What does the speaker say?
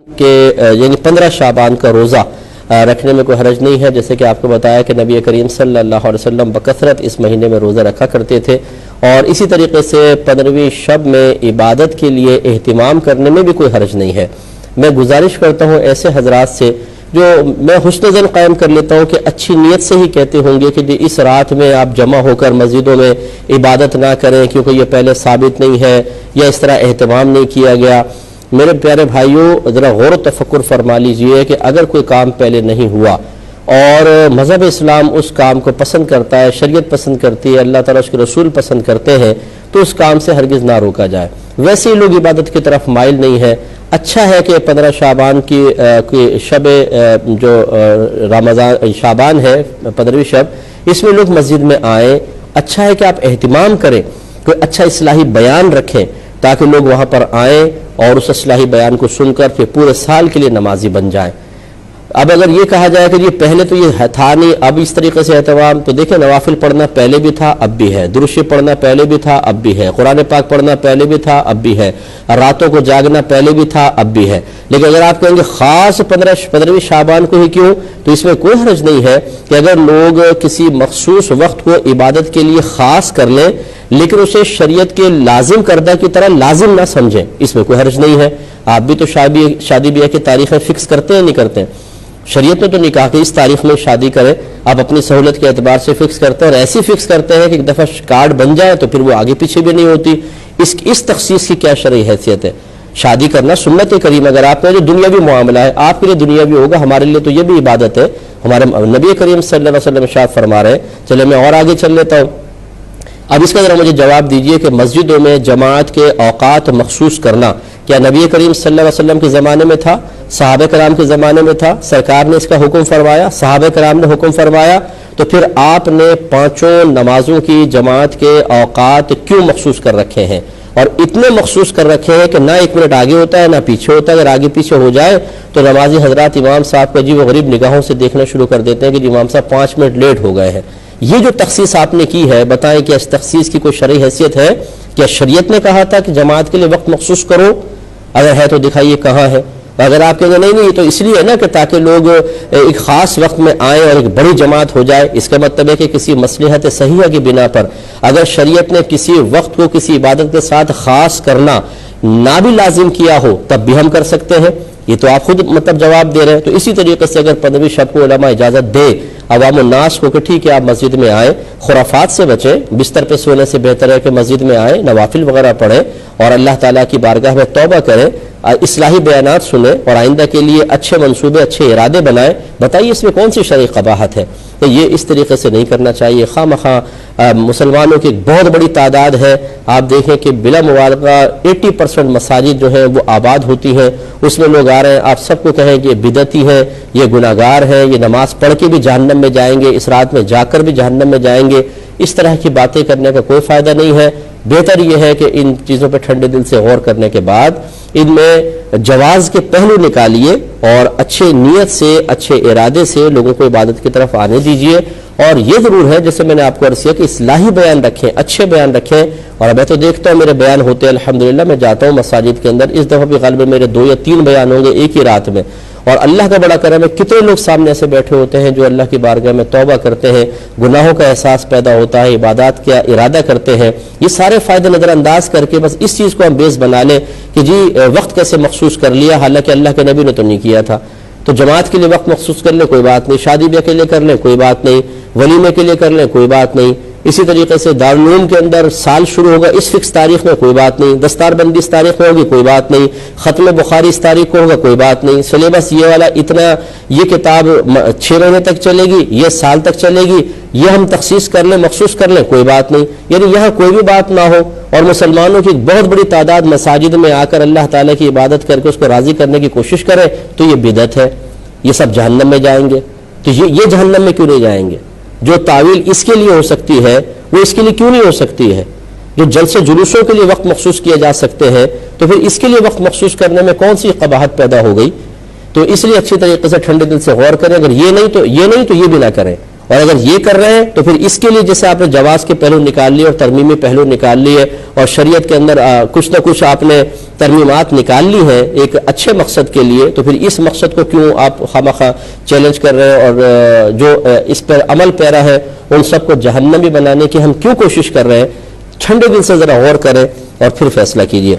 کہ یعنی 15 شعبان کا روزہ رکھنے میں کوئی حرج نہیں ہے، جیسے کہ آپ کو بتایا کہ نبی کریم صلی اللہ علیہ وسلم بکثرت اس مہینے میں روزہ رکھا کرتے تھے، اور اسی طریقے سے 15ویں شب میں عبادت کے لیے اہتمام کرنے میں بھی کوئی حرج نہیں ہے۔ میں گزارش کرتا ہوں ایسے حضرات سے جو میں حسن ظن قائم کر لیتا ہوں کہ اچھی نیت سے ہی کہتے ہوں گے کہ اس رات میں آپ جمع ہو کر مسجدوں میں عبادت نہ کریں کیونکہ یہ پہلے ثابت نہیں ہے یا اس طرح اہتمام نہیں کیا گیا۔ میرے پیارے بھائیوں، ذرا غور و تفکر فرما لیجئے کہ اگر کوئی کام پہلے نہیں ہوا اور مذہب اسلام اس کام کو پسند کرتا ہے، شریعت پسند کرتی ہے، اللہ تعالیٰ اس کے رسول پسند کرتے ہیں، تو اس کام سے ہرگز نہ روکا جائے۔ ویسے ہی لوگ عبادت کی طرف مائل نہیں ہے۔ اچھا ہے کہ 15 شعبان کی شب جو رمضان شعبان ہے 15ویں شب، اس میں لوگ مسجد میں آئیں۔ اچھا ہے کہ آپ اہتمام کریں، کوئی اچھا اصلاحی بیان رکھیں تاکہ لوگ وہاں پر آئیں اور اس اصلاحی بیان کو سن کر پھر پورے سال کے لیے نمازی بن جائیں۔ اب اگر یہ کہا جائے کہ یہ پہلے تو یہ تھا نہیں، اب اس طریقے سے اہتمام، تو دیکھیں نوافل پڑھنا پہلے بھی تھا، اب بھی ہے، درود شریف پڑھنا پہلے بھی تھا، اب بھی ہے، قرآن پاک پڑھنا پہلے بھی تھا، اب بھی ہے، راتوں کو جاگنا پہلے بھی تھا، اب بھی ہے۔ لیکن اگر آپ کہیں گے خاص 15ویں شعبان کو ہی کیوں، تو اس میں کوئی حرج نہیں ہے کہ اگر لوگ کسی مخصوص وقت کو عبادت کے لیے خاص کر لیں لیکن اسے شریعت کے لازم کردہ کی طرح لازم نہ سمجھیں، اس میں کوئی حرج نہیں ہے۔ آپ بھی تو شادی بیاہ کی تاریخیں فکس کرتے ہیں نہیں کرتے ہیں؟ شریعت نے تو نہیں کہا کہ اس تاریخ میں شادی کریں، آپ اپنی سہولت کے اعتبار سے فکس کرتے ہیں، اور ایسی فکس کرتے ہیں کہ ایک دفعہ کارڈ بن جائے تو پھر وہ آگے پیچھے بھی نہیں ہوتی۔ اس تخصیص کی کیا شرعی حیثیت ہے؟ شادی کرنا سنت کریم، اگر آپ کا جو دنیاوی معاملہ ہے آپ کے لیے دنیاوی ہوگا، ہمارے لیے تو یہ بھی عبادت ہے۔ ہمارے نبی کریم صلی اللہ علیہ وسلم ارشاد فرما رہے ہیں، چلے میں اور آگے چل لیتا ہوں۔ اب اس کا ذرا مجھے جواب دیجئے کہ مسجدوں میں جماعت کے اوقات مخصوص کرنا کیا نبی کریم صلی اللہ علیہ وسلم کے زمانے میں تھا؟ صحابہ کرام کے زمانے میں تھا؟ سرکار نے اس کا حکم فرمایا؟ صحابہ کرام نے حکم فرمایا؟ تو پھر آپ نے 5 نمازوں کی جماعت کے اوقات کیوں مخصوص کر رکھے ہیں؟ اور اتنے مخصوص کر رکھے ہیں کہ نہ 1 منٹ آگے ہوتا ہے نہ پیچھے ہوتا ہے۔ اگر آگے پیچھے ہو جائے تو نمازی حضرات امام صاحب کو عجیب و غریب نگاہوں سے دیکھنا شروع کر دیتے ہیں کہ امام صاحب 5 منٹ لیٹ ہو گئے ہیں۔ یہ جو تخصیص آپ نے کی ہے، بتائیں کہ اس تخصیص کی کوئی شرعی حیثیت ہے؟ کیا شریعت نے کہا تھا کہ جماعت کے لیے وقت مخصوص کرو؟ اگر ہے تو دکھائیے کہاں ہے۔ اگر آپ کہیں گے نہیں یہ تو اس لیے ہے نا کہ تاکہ لوگ ایک خاص وقت میں آئیں اور ایک بڑی جماعت ہو جائے، اس کا مطلب ہے کہ کسی مصلحت صحیحہ کی بنا پر اگر شریعت نے کسی وقت کو کسی عبادت کے ساتھ خاص کرنا نہ بھی لازم کیا ہو تب بھی ہم کر سکتے ہیں۔ یہ تو آپ خود جواب دے رہے ہیں۔ تو اسی طریقے سے اگر 15ویں شب کو علماء اجازت دے عوام الناس کو کہ ٹھیک ہے آپ مسجد میں آئیں، خرافات سے بچیں، بستر پہ سونے سے بہتر ہے کہ مسجد میں آئیں، نوافل وغیرہ پڑھیں اور اللہ تعالیٰ کی بارگاہ میں توبہ کریں، اصلاحی بیانات سنیں اور آئندہ کے لیے اچھے منصوبے اچھے ارادے بنائیں۔ بتائیے اس میں کون سی شرعی قباحت ہے؟ تو یہ اس طریقے سے نہیں کرنا چاہیے۔ خواہ مخواہ مسلمانوں کی ایک بہت بڑی تعداد ہے، آپ دیکھیں کہ بلا مبالغہ 80% مساجد جو ہیں وہ آباد ہوتی ہیں، اس میں لوگ آ رہے ہیں، آپ سب کو کہیں کہ یہ بدعتی ہے، یہ گناہگار ہے، یہ نماز پڑھ کے بھی جہنم میں جائیں گے، اس رات میں جا کر بھی جہنم میں جائیں گے۔ اس طرح کی باتیں کرنے کا کوئی فائدہ نہیں ہے۔ بہتر یہ ہے کہ ان چیزوں پہ ٹھنڈے دل سے غور کرنے کے بعد ان میں جواز کے پہلو نکالیے اور اچھے نیت سے اچھے ارادے سے لوگوں کو عبادت کی طرف آنے دیجیے۔ اور یہ ضرور ہے جیسے میں نے آپ کو عرض کیا کہ اصلاحی بیان رکھیں، اچھے بیان رکھیں۔ اور میں تو دیکھتا ہوں میرے بیان ہوتے ہیں الحمدللہ، میں جاتا ہوں مساجد کے اندر، اس دفعہ بھی غالباً میرے 2 یا 3 بیان ہوں گے ایک ہی رات میں، اور اللہ کا بڑا کرم ہے کتنے لوگ سامنے ایسے بیٹھے ہوتے ہیں جو اللہ کی بارگاہ میں توبہ کرتے ہیں، گناہوں کا احساس پیدا ہوتا ہے، عبادات کا ارادہ کرتے ہیں۔ یہ سارے فائدے نظر انداز کر کے بس اس چیز کو ہم بیس بنا لیں کہ جی وقت کیسے مخصوص کر لیا، حالانکہ اللہ کے نبی نے تو نہیں کیا تھا۔ تو جماعت کے لیے وقت مخصوص کر لیں کوئی بات نہیں، شادی بیاہ کے لیے کر لیں کوئی بات نہیں، ولیمے کے لیے کر لیں کوئی بات نہیں۔ اسی طریقے سے دارالعلوم کے اندر سال شروع ہوگا اس فکس تاریخ میں کوئی بات نہیں، دستار بندی اس تاریخ میں ہوگی کوئی بات نہیں، ختم بخاری اس تاریخ کو ہوگا کوئی بات نہیں، سلیبس یہ والا اتنا، یہ کتاب 6 مہینے تک چلے گی، یہ سال تک چلے گی، یہ ہم تخصیص کر لیں مخصوص کر لیں کوئی بات نہیں۔ یعنی یہاں کوئی بھی بات نہ ہو اور مسلمانوں کی ایک بہت بڑی تعداد مساجد میں آ کر اللہ تعالیٰ کی عبادت کر کے اس کو راضی کرنے کی کوشش کرے تو یہ بدعت ہے، یہ سب جہنم میں جائیں گے۔ تو یہ جہنم میں کیوں نہیں جائیں گے؟ جو تعویل اس کے لیے ہو سکتی ہے وہ اس کے لیے کیوں نہیں ہو سکتی ہے؟ جو جلسے جلوسوں کے لیے وقت مخصوص کیے جا سکتے ہیں تو پھر اس کے لیے وقت مخصوص کرنے میں کون سی قباحت پیدا ہو گئی؟ تو اس لیے اچھی طریقے سے ٹھنڈے دل سے غور کریں، اگر یہ نہیں تو یہ بھی نہ کریں۔ اور اگر یہ کر رہے ہیں تو پھر اس کے لیے جیسے آپ نے جواز کے پہلو نکال لیے اور ترمیمی پہلو نکال لیے اور شریعت کے اندر کچھ نہ کچھ آپ نے ترمیمات نکال لی ہیں ایک اچھے مقصد کے لیے، تو پھر اس مقصد کو کیوں آپ خامخواہ چیلنج کر رہے ہیں؟ اور جو اس پر عمل پیرا ہے ان سب کو جہنمی بنانے کی ہم کیوں کوشش کر رہے ہیں؟ ٹھنڈے دل سے ذرا غور کریں اور پھر فیصلہ کیجیے۔